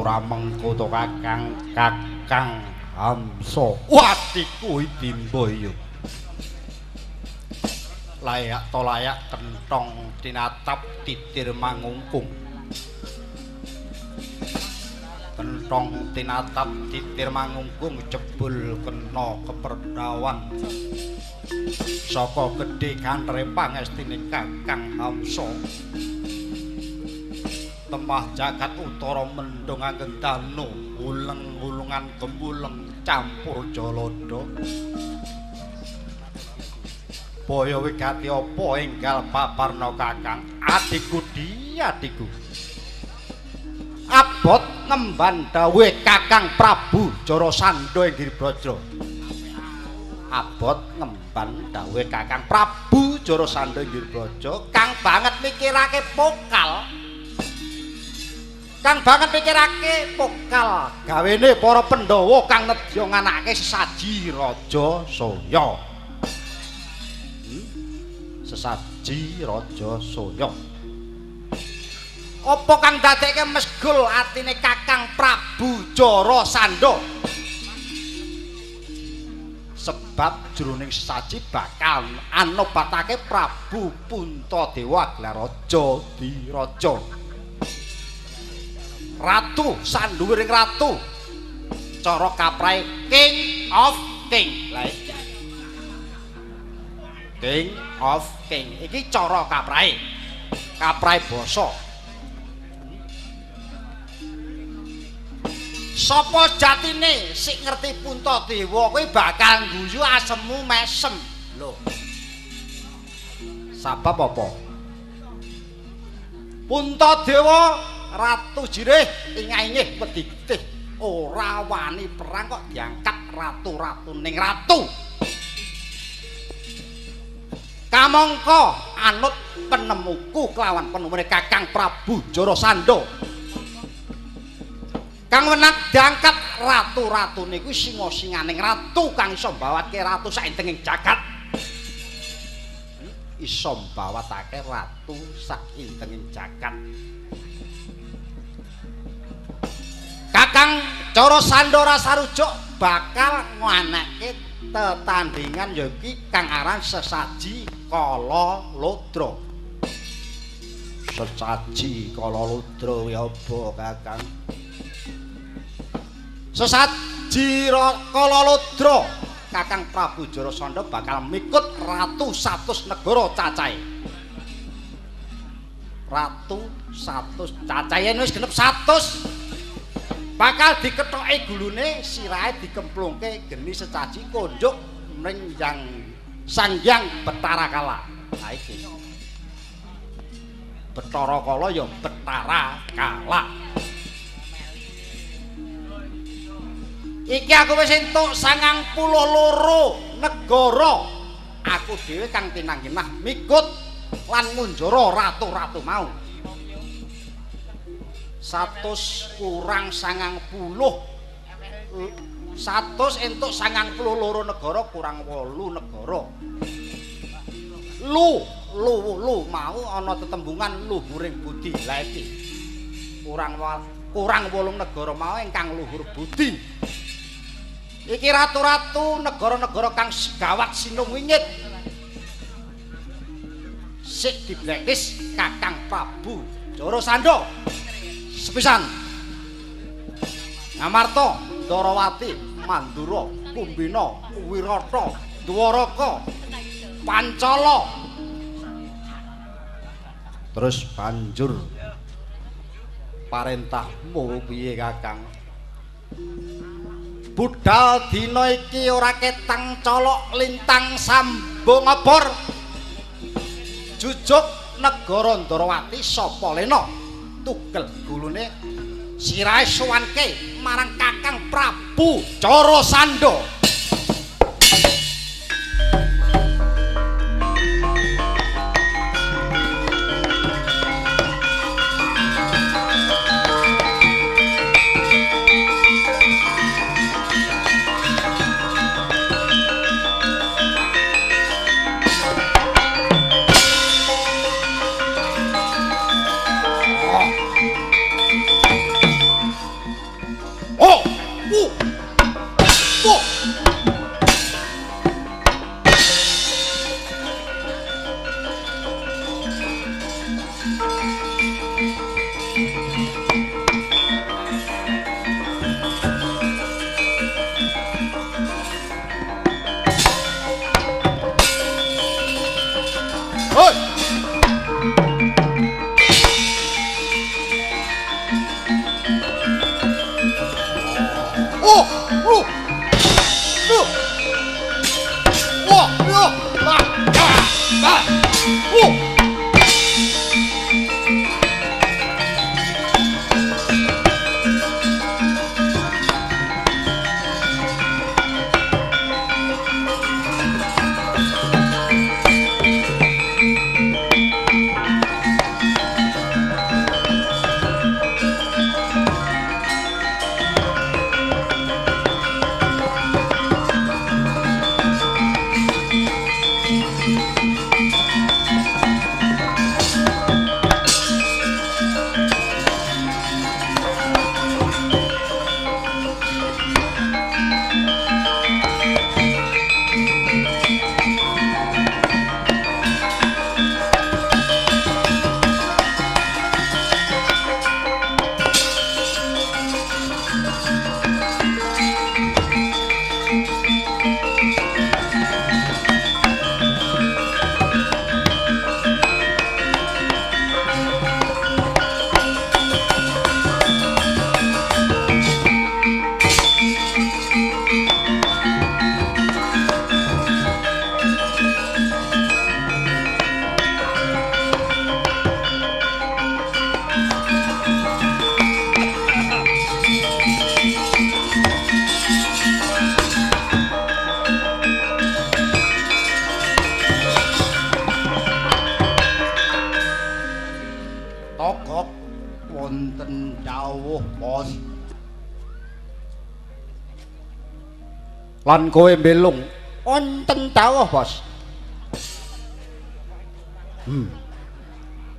ora mengko to Kakang Hamsa. Wadiku Dimba iya. Layak to layak kentong tinatap titir mangungkung. Kentong tinatap titir mangungkung jebul kena keperdawan. Saka gedhe kantre pangestine Kakang Hamsa. Temah jagat utara mendung anggen danu uleng-ulungan gembuleng campur jalodo. Boyo wigati apa enggal paparna Kakang? Adikku adikku. Abot ngemban dawuh Kakang Prabu Jarasandha ing Giribraja. Abot ngemban dawuh Kakang Prabu Jarasandha ing Giribraja, kang banget mikirake pokal. Kang banget mikirake pokal gawene para Pandhawa kang nedya nganakake sesaji Raja Saya. Sesaji Raja Saya. Apa kang dadekke mesgul atine Kakang Prabu Jarasandha? Sebab jroning sesaji bakal anobatake Prabu Puntadewa gelar Raja Diraja. Ratu sanduwuring ratu. Cara kaprahe King of King. Lah iki. King of King. Iki cara kaprahe. Kaprahe basa. Sapa jatine sik ngerti Puntadewa kuwi bakal ngguyu asemu mesem. Lho. Sabab apa? Puntadewa ratu jirih ingah-ingih wedi getih ora wani perang kok diangkat ratu-ratuning ratu. Kamangka anut penemuku kelawan penemune Kakang Prabu Jarasandha. Kang wenak diangkat ratu-ratu niku singa-singaning ratu kang iso mbawatke ratu saindenging jagat. Iso mbawatake ratu saindenging jagat. Kakang Jarasandha Rasarujuk bakal nganekke tetandingan ya iki kang aran sesaji Kalalodra. Sesaji Kalalodra ya apa Kakang? Sesaji Kalalodra Kakang Prabu Jarasandha bakal mikut ratu 100 negara cacahe. Ratu 100 cacahe wis genep 100. Bakal dikethoki gulune sirahe dikemplungke geni secaji konjuk mrenjang Sanghyang Bathara Kala. Ha iki. Bathara Kala ya Bathara Kala. Iki aku wis entuk 92 negara. Aku dhewe kang tinanggenah mikut lan ngunjara ratu-ratu mau. 100 kurang 90 100 entuk 92 negara kurang 8 negara. Lu mau ana tetembungan luhuring budi. Lah iki kurang 8 negara mau ingkang luhur budi. Iki ratu-ratu negara-negara kang gawat sinungwingit. Sik diblekis Kakang Prabu Jarasandha. Sepisan Ngamarta, Ndarawati, Mandura, Kumbina, Wirata, Dwaraka, Pancala. Terus banjur parentahmu piye Kakang? Budal dina iki ora ketang colok lintang sambung obor. Jujuk negara Ndarawati sapa lena? Tugel gulune sirahe sowanke marang Kakang Prabu Jarasandha. wonten dawuh Bos. Lan kowe mbelung wonten dawuh Bos.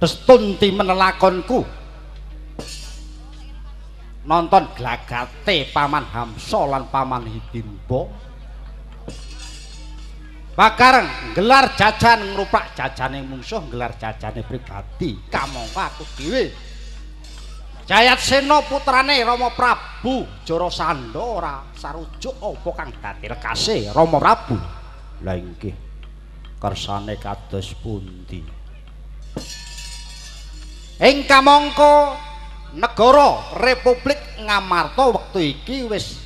Pestun timen lakonku nonton glagate Paman Hamsa lan Paman Hidimba pakareng gelar jajan ngrupak jajane mungsuh gelar jajane pribadi kamangka aku dhewe Jayatsena putrane Rama Prabu Jarasandha ora sarujuk apa kang dadi lekase Rama Prabu lha inggih kersane kados pundi ing kamangka negara Republik Ngamarta wektu iki wis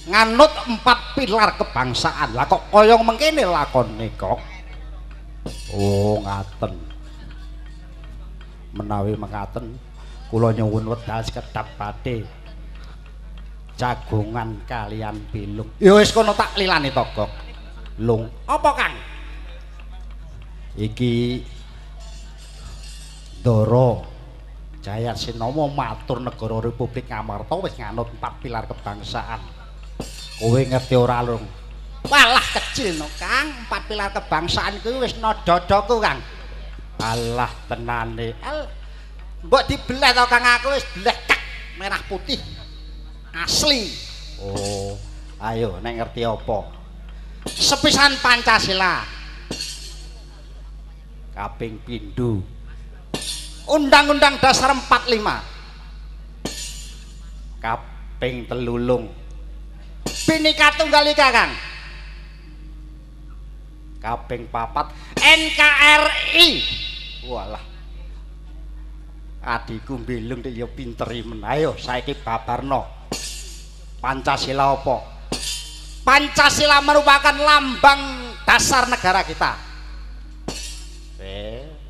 nganut 4 pilar kebangsaan. Lah kok kaya mengkene lakone kok. Oh, ngaten. Menawi mekaten kula nyuwun wedal sekedhap badhe jagongan kalian bilung. Ya wis kono tak lilani to, Gok. Lung, apa Kang? Iki Ndara Jayatsena matur negara Republik Ngamarta wis nganut 4 pilar kebangsaan. Kowe ngerti ora, Lung? Walah kecil no, Kang. 4 pilar kebangsaan kuwi wis nadadaku, Kang. Alah tenane. Mbok dibelah to, Kang, aku wis belah kak merah putih. Asli. Oh, ayo nek ngerti apa? Sepisan Pancasila. Kaping pindho. Undang-Undang Dasar 45 kaping 3 Bhinneka Tunggal Ika Kang kaping 4 NKRI walah adikku mbelung ya pinteri men ayo saiki babarno Pancasila apa Pancasila merupakan lambang dasar negara kita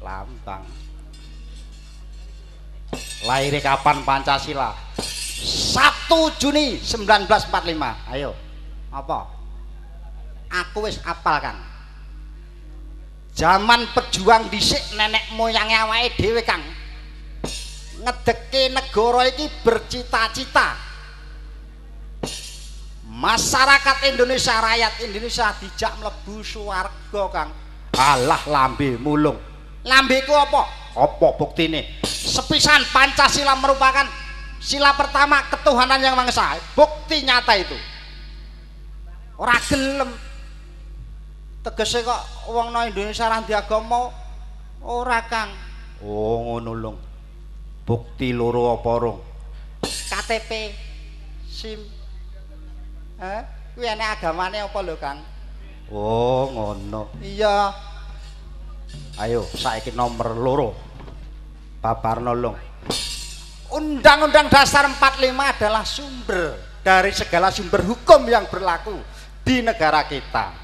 lambang lahir kapan Pancasila 1 Juni 1945 ayo apa aku wis apal Kang zaman pejuang dhisik nenek moyange awake dhewe Kang ngedeke negara iki bercita-cita masyarakat Indonesia rakyat Indonesia dijak mlebu swarga Kang alah lambe mulung lambeku apa buktine sepisan Pancasila merupakan sila pertama ketuhanan yang Maha Esa bukti nyata itu ora gelem tegese kok wong nang Indonesia ra diagama ora Kang oh ngono Lung bukti loro apa rung KTP SIM kuwi enek agamane apa lho Kang oh ngono iya ayo saiki nomor loro babarno Lung Undang-Undang Dasar 45 adalah sumber dari segala sumber hukum yang berlaku di negara kita.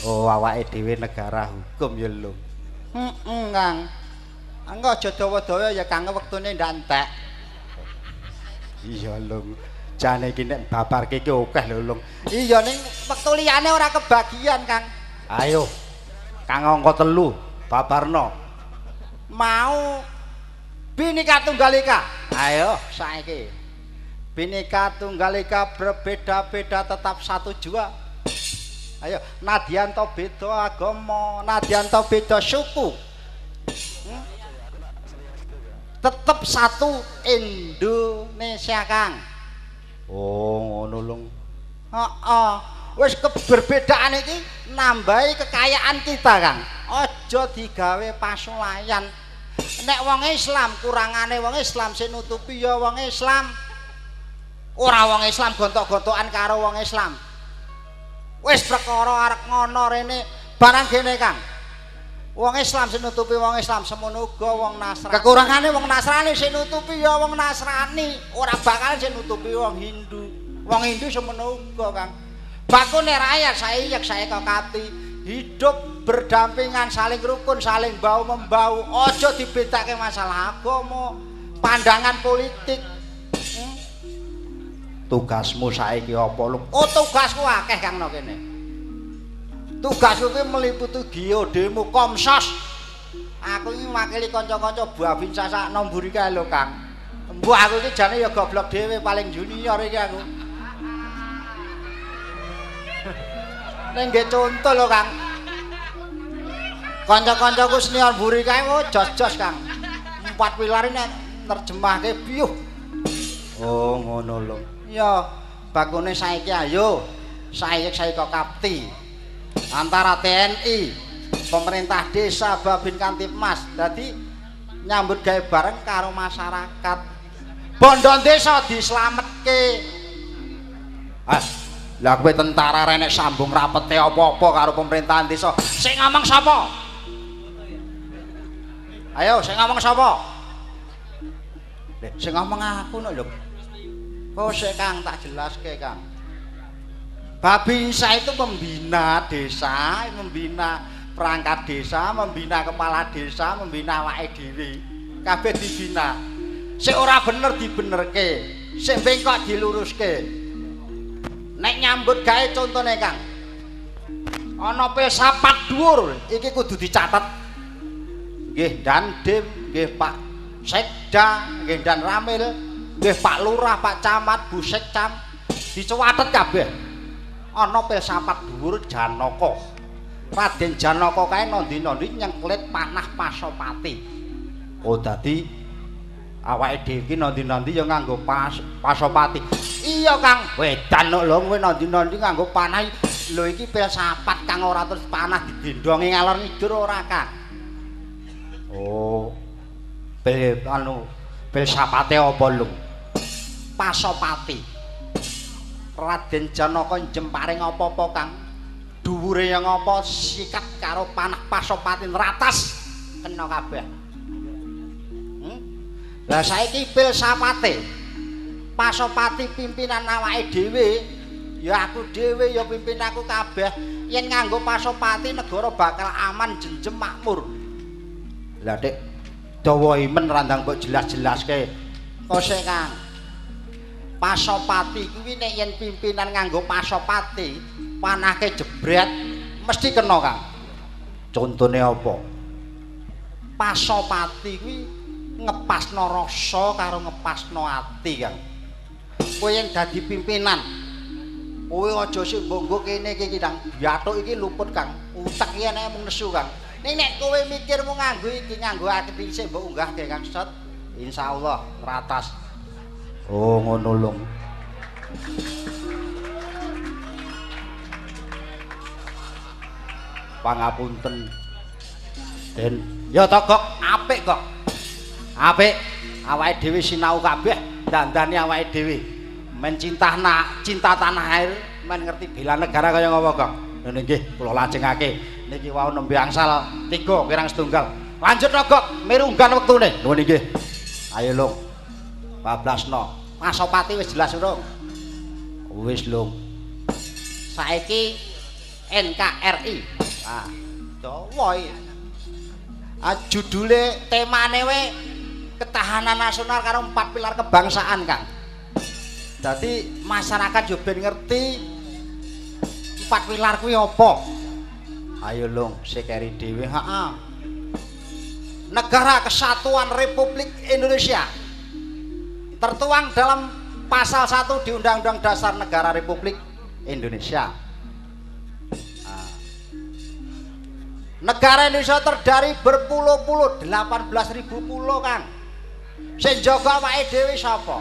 Oh, awake dhewe negara hukum ya, Lung. Kang. Engko aja dawa-dawa ya Kang wektune ndak entek. Iya, Lung. Jane iki nek babarke iki akeh lho, Lung. Iya ning wektu liyane ora kebagian, Kang. Ayo. Kang angka 3, babarno. Mau Bhinneka Tunggal Ika. Ayo saiki. Bhinneka Tunggal Ika berbeda-beda tetap satu jua. Ayo, nadyan to beda agama, nadyan to beda suku. Tetap satu Indonesia, Kang. Oh, ngono Lung. Heeh. Wis keberbedaan iki nambahi kekayaan kita, Kang. Aja digawe pasulayan. Nek wong Islam kurangane wong Islam sing nutupi ya wong Islam. Ora wong Islam gontok-gontokan karo wong Islam. Wis perkara arek ngono rene barang gene Kang. Wong Islam sing nutupi wong Islam semono uga wong Nasrani. Kekurangane wong Nasrani sing nutupi ya wong Nasrani, ora bakal sing nutupi wong Hindu. Wong Hindu semono uga Kang. Bakune rakyat saya kakati hidup berdampingan saling rukun saling bau membau ojo dibedake masalah agama pandangan politik tugasmu saiki apa lu oh tugasku akeh Kang no kene tugasku ki meliputi geodemu Komsos aku iki makili kanca-kanca Babinsa sak nomburi kae lho Kang Mbok aku iki jane ya goblok dhewe paling junior iki aku. Ning nggih contoh lho Kang. Kanca-kancaku senior mburi kae jos-jos Kang. 4 pilar nek nerjemahke piyuh. Oh ngono lho. Ya bakune saiki ayo. Saiki kok kapti. Antara TNI, pemerintah desa Babin Kantipmas. Dadi nyambut gawe bareng karo masyarakat. Bondo desa dislametke. Lah kowe tentara renek sambung rapete apa-apa karo pemerintahan desa. Sing ngomong sapa? Ayo, sing ngomong sapa? Sing ngomong aku no lho. Oh, sik Kang tak jelaske Kang. Babinsa itu membina desa, membina perangkat desa, membina kepala desa, membina awake dhewe. Kabeh dibina. Sing ora bener dibenerke, sing bengkok diluruske. Nek nyambut gawe contone Kang. Ana filsafat dhuwur iki kudu dicatet. Nggih Dandim, nggih Pak Sekda, nggih Dan Ramil, nggih Pak Lurah, Pak Camat, Bu Sekcam dicuwatet kabeh. Ana filsafat dhuwur Janaka. Raden Janaka kae nondi-nondi nyengklit panah Pasopati. Oh dadi awake dhewe iki nondi-nondi ya nganggo Pasopati. Iya Kang, wedan lho kowe nondi-nondi nganggo panah. Lho iki filsafat Kang ora terus panah didendongi ngalor ngidur ora Kang. Oh. Filsafate apa lho? Pasopati. Raden Janaka njemparing apa-apa Kang? Dhuwure yang apa sikat karo panah Pasopati ratas kena kabeh. Lah saiki filsafate Pasopati pimpinan awake dhewe, ya aku dhewe ya pimpin aku kabeh. Yen nganggo Pasopati negara bakal aman jenjem makmur. Lah Dik, dawa imen randang mbok jelas-jelaske. Kosek Kang. Pasopati kuwi nek yen pimpinan nganggo Pasopati, panahke jebret mesti kena Kang. Contone apa? Pasopati kuwi ngepasno rasa karo ngepasno ati Kang. Kowe yen dadi pimpinan, kowe aja sik mbok kene iki Kang. Biathuk iki luput Kang. Utek iki enake mung nesu Kang. Ning nek kowe mikirmu nganggo iki nganggo ati sik mbok unggahke Kang Set, insyaallah ratas. Oh ngono lho. Pangapunten. Den, ya to Gok, apik kok. Apik. Awake dhewe sinau kabeh, dandani awake dhewe. Men cinta tanah air, men ngerti bela negara kaya ngapa Gok. Lha nggih kula lajengake. Niki wau nembe angsal 3 kirang setunggal. Lanjut to Gok, mirunggan wektune. Nuwun nggih. Ayo Lung. Bablasno. Pasopati wis jelas urung? Wis Lung. Saiki NKRI. Ah, dawa iki. Judule temane we ketahanan nasional karo 4 pilar kebangsaan Kang. Dadi masyarakat yo ben ngerti 4 pilar kuwi apa. Ayo Lung, sekeri dhewe, heeh. Negara Kesatuan Republik Indonesia tertuang dalam pasal 1 di Undang-Undang Dasar Negara Republik Indonesia. Negara Indonesia terdiri berpuluh-puluh 18.000 pulau Kang. Sing jaga awake dhewe sapa?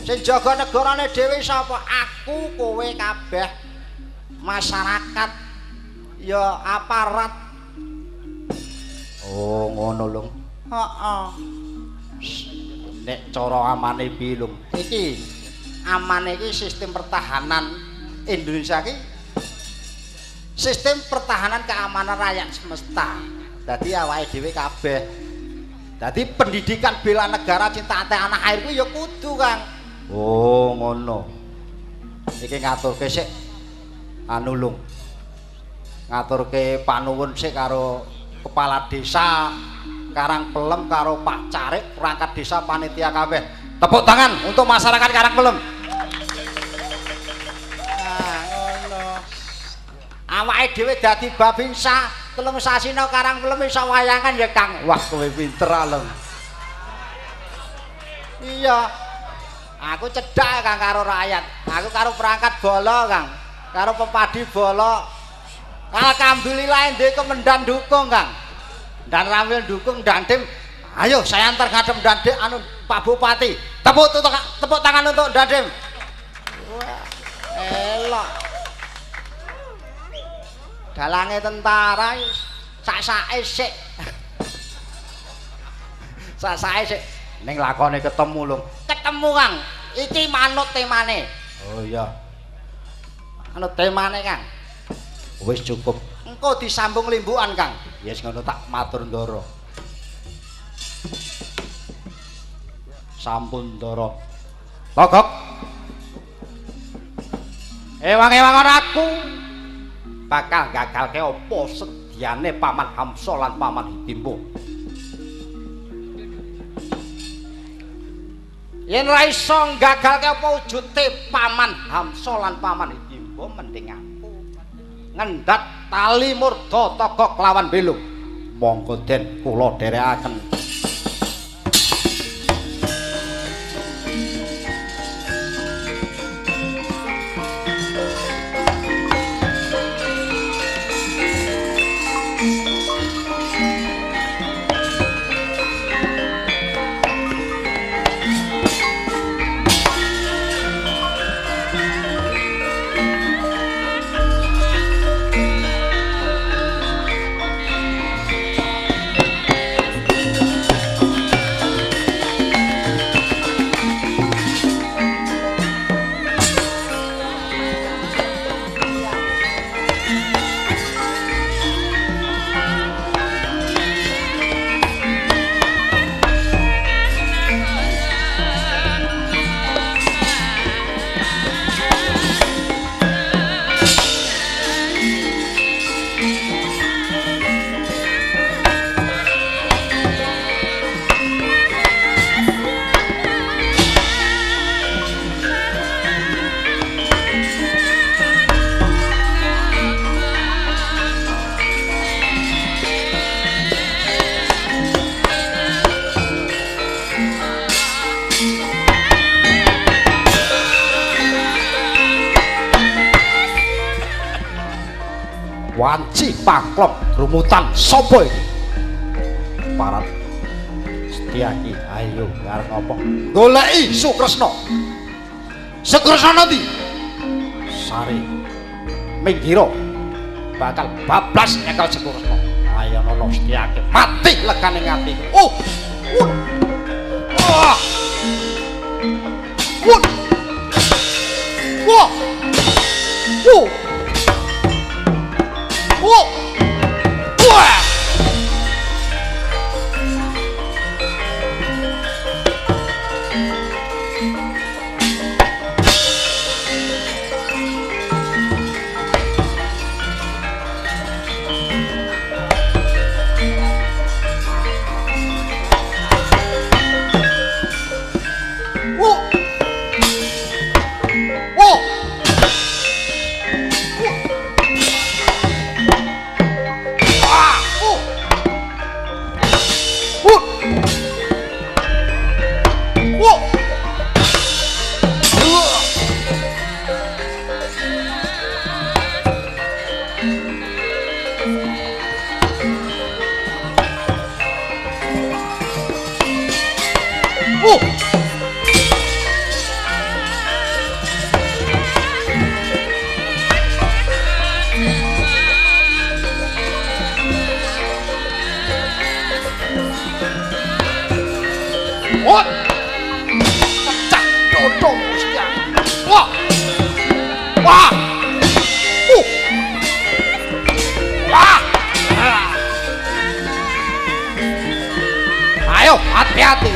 Sing jaga negarane dhewe sapa? Aku, kowe kabeh masyarakat ya aparat. Oh ngono lho. Heeh. Nek cara amane piye lho? Iki amane iki sistem pertahanan Indonesia iki sistem pertahanan keamanan rakyat semesta. Dadi awake dhewe kabeh. Dadi pendidikan bela negara cinta tanah air kuwi ya kudu Kang. Oh ngono. Iki ngaturke sik anu Lung. Ngaturke panuwun sik karo kepala desa Karang Pelem karo Pak Carik perangkat desa panitia kabeh. Tepuk tangan untuk masyarakat Karang Pelem. Nah, ngono. Awake dhewe dadi Babinsa 3 sasina Karang Pelem iso wayangan ya Kang. Wah, kowe pinter alem. Iya. Aku cedhak Kang karo rakyat. Aku karo perangkat bala Kang. Karo pepadi bala. Alhamdulillah ndek kemendan dukung Kang. Dan Ramil dukung dan tim. Ayo saya antar ngadem Dandim anu Pak Bupati. Tepuk tangan untuk Dandim. Wah, elok. Dalange tentara sak-sake sik. Sak-sake sik. Ning lakone ketemu lho. Ketemu Kang. Iki manut temane. Oh iya. Manut temane Kang. Wis cukup. Engko disambung limbukan Kang. Yes ngono tak matur ndara. Sampun ndara. Togok. Ewang-ewang aku bakal gagalke apa sediane Paman Hamsa lan Paman Hidimpo. Yen ra iso gagalke apa wujude Paman Hamsa lan Paman Hidimpo mending aku ngendhat tali murda Togok lawan Belung. Monggo den kula dherekaken. Wanci paklop rumutan sapa iki? Parat Setyaki, ayo arep apa? Goleki Sukresna. Sukresna ndi? Sari Minggiro bakal bablas nyekel Sukresna. Ayo ana Setyaki, mati legane ati. Wah. Wah. Whoa! Wah! Ayo, hati-hati.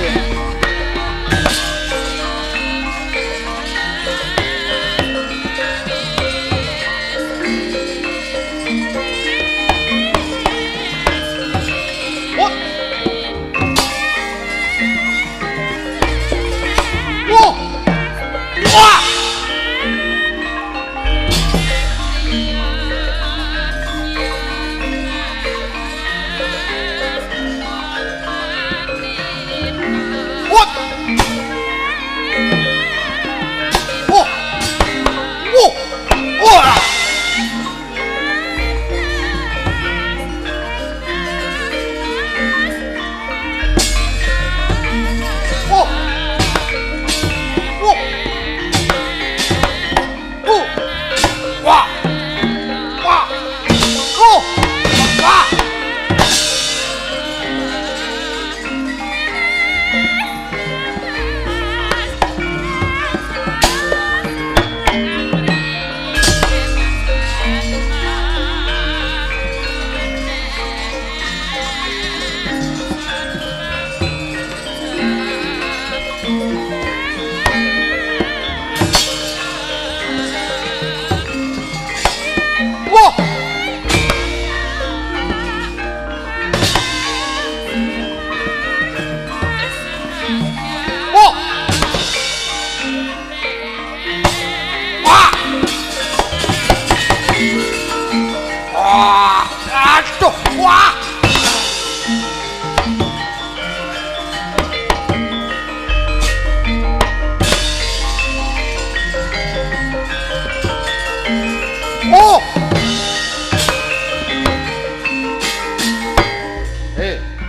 What?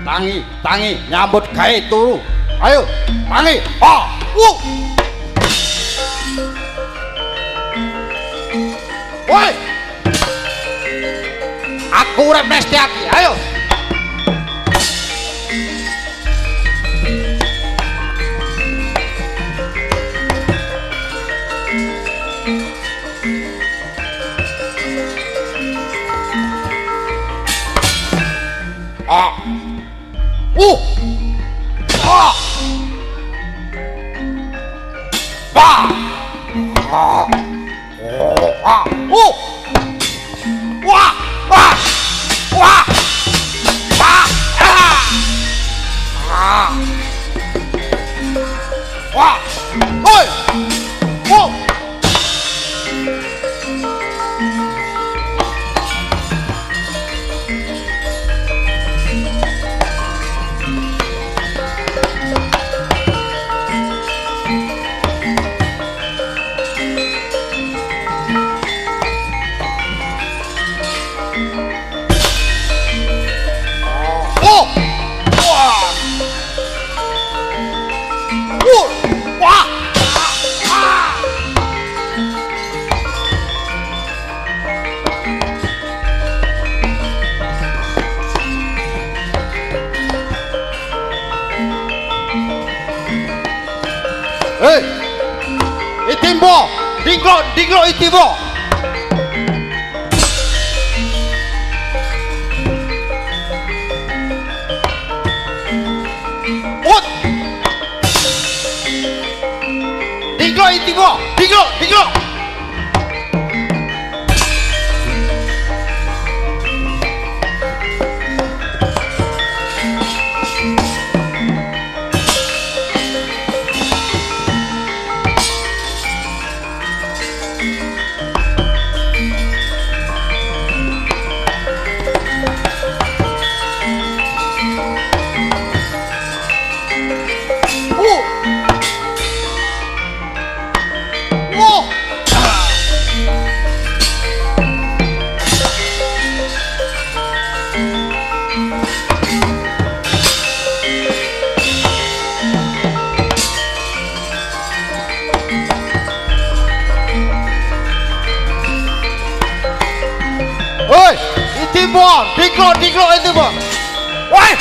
tangi nyambut gawe turu. Ayo, tangi. Ha. Woi. Aku urip mesti aki. Ayo. Ah. Ah. Wah. Ah. Ah. Wah. Wah. Wah. Wah. Ah. Wah. Oi. Oh. Hei, itimbo, dinglo itimbo. Ut, dinglo itimbo, dinglo. Oi, itimbo, dinglo itimbo. Woi.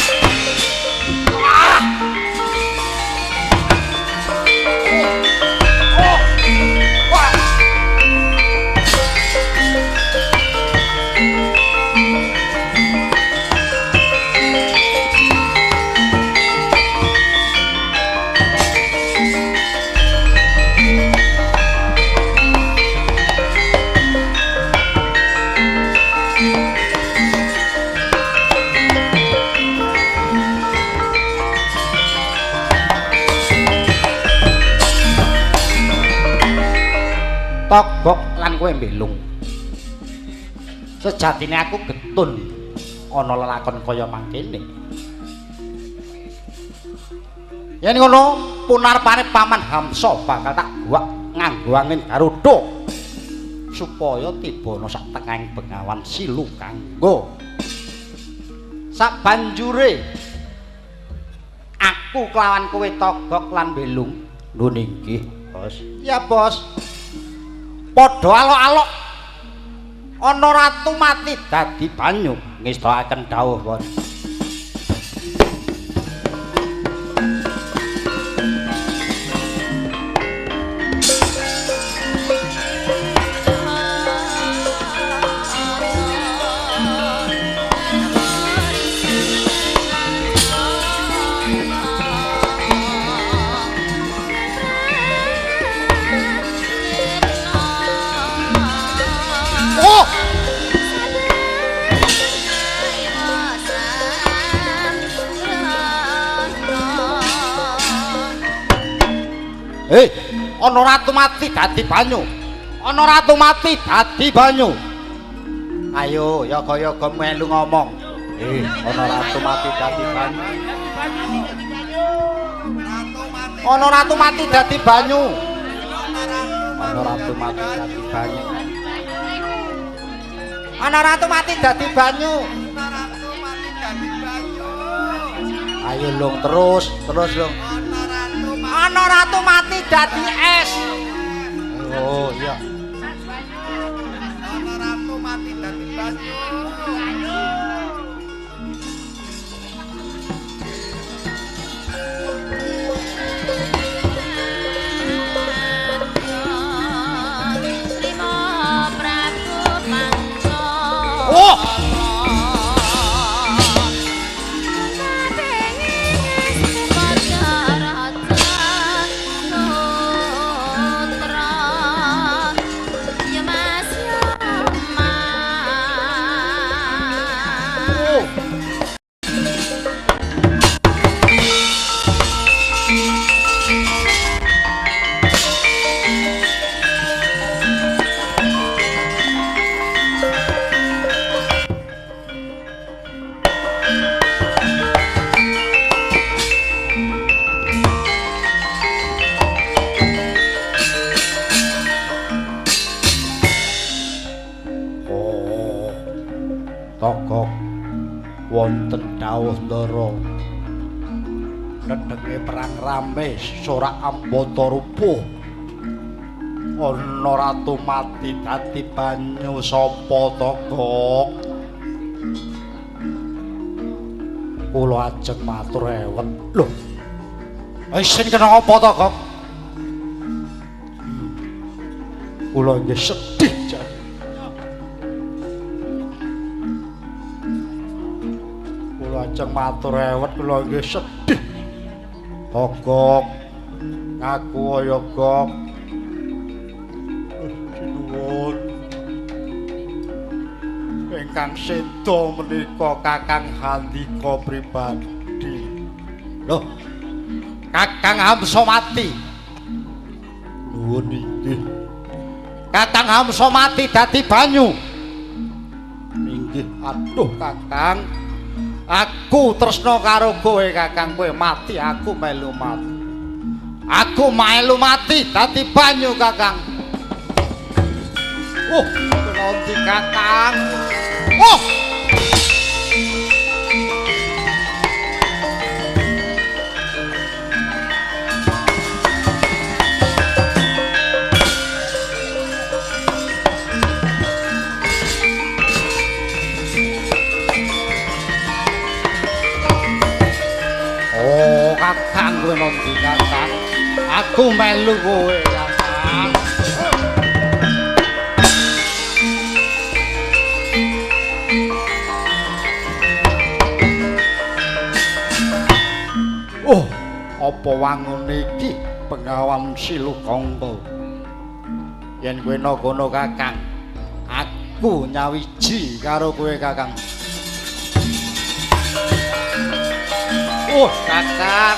Togok lan kowe mbelung. Sejatine aku getun ana lelakon kaya mangkene. Yen ngono punarpane Paman Hamsa bakal tak guwak nganggo angin Garuda supaya tibana sak tengahing Bengawan Silu kanggo sabanjure aku kelawan kowe Togok lan mbelung. Lho nggih, Bos. Ya, Bos. Padha alok-alok ana ratu mati dadi banyu ngestakaken dawuh Bos. Ana ratu mati dadi banyu. Ana ratu mati dadi banyu. Ayo yoga-yoga melu ngomong. Ana ratu mati dadi banyu. Ana ratu mati dadi banyu. Ana ratu mati dadi banyu. Ana ratu mati dadi banyu. Ayo Lung terus Lung. Ana ratu mati dadi es. Oh iya. Ana ratu mati dadi banyu. Oh! Togok wonten dawuh ndara nedhenge perang rame sorak ambata rupuh ana ratu mati dadi banyu sapa Togok kula ajeng matur ewet lho isin kena apa Togok kula nggih sedih jan ajeng matur ewet kula nggih sedih. Togok ngaku ya Gok. Sinuwun. Ingkang seda menika Kakang Handika pribadi. Loh. Kakang Hamsomati. Nuwun inggih. Kakang Hamsomati dadi banyu. Inggih, aduh Kakang. Aku tresna karo kowe Kakang, kowe mati aku melu mati. Aku melu mati dadi banyu Kakang. Nanti Kakang. Kakang kowe nanti Kakang. Aku melu kowe Kakang. Apa wangun iki Bengawan Silukangka. Yen kowe nakono Kakang, aku nyawiji karo kowe Kakang. Kakang.